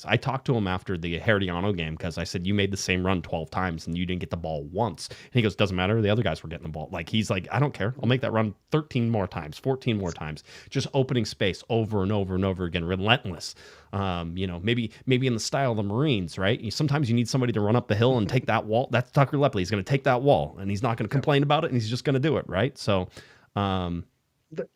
I talked to him after the Herediano game because I said, you made the same run 12 times and you didn't get the ball once. And he goes, doesn't matter. The other guys were getting the ball. Like, he's like, I don't care. I'll make that run 13 more times, 14 more times, just opening space over and over and over again. Relentless. Maybe in the style of the Marines, right? Sometimes you need somebody to run up the hill and take that wall. That's Tucker Lepley. He's going to take that wall and he's not going to complain about it. And he's just going to do it. Right. So,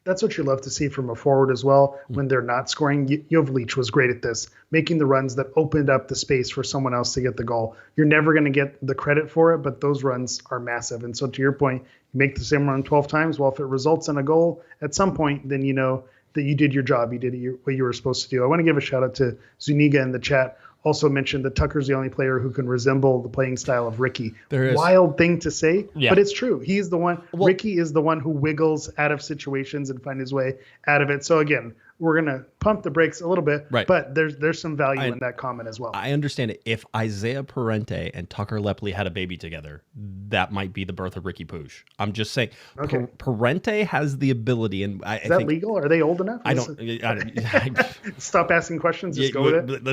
that's what you love to see from a forward as well. When they're not scoring, Jovlich was great at this, making the runs that opened up the space for someone else to get the goal. You're never going to get the credit for it, but those runs are massive. And so to your point, you make the same run 12 times. Well, if it results in a goal at some point, then you know that you did your job. You did what you were supposed to do. I want to give a shout out to Zuniga in the chat. Also mentioned that Tucker's the only player who can resemble the playing style of Ricky. There is. Wild thing to say, Yeah. but it's true. He's the one. Well, Ricky is the one who wiggles out of situations and find his way out of it. So again, we're going to pump the brakes a little bit, right. But there's some value in that comment as well. I understand it. If Isaiah Parente and Tucker Lepley had a baby together, that might be the birth of Ricky Puig. I'm just saying, okay. Parente has the ability, and I is that think, legal? Are they old enough? I don't stop asking questions. Just go with it.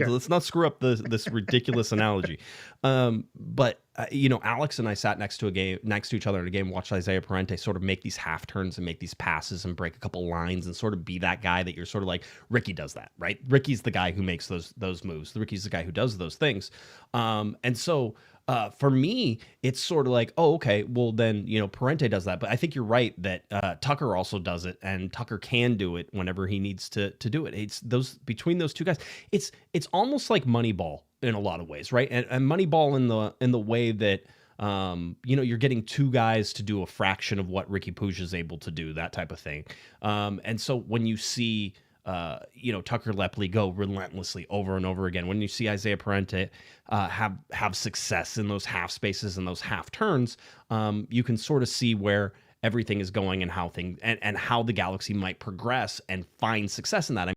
Let's not screw up this ridiculous analogy. But Alex and I sat next to each other in a game, watched Isaiah Parente sort of make these half turns and make these passes and break a couple lines and sort of be that guy that you're sort of like, Ricky does that, right? Ricky's the guy who makes those moves. Ricky's the guy who does those things. And so for me, it's sort of like, oh, okay, well then, Parente does that. But I think you're right that Tucker also does it, and Tucker can do it whenever he needs to do it. It's between those two guys. It's almost like Moneyball in a lot of ways, right? And Moneyball in the way that you're getting two guys to do a fraction of what Ricky Puig is able to do, that type of thing. And so when you see Tucker Lepley go relentlessly over and over again, when you see Isaiah Parente have success in those half spaces and those half turns, you can sort of see where everything is going and how how the Galaxy might progress and find success in that.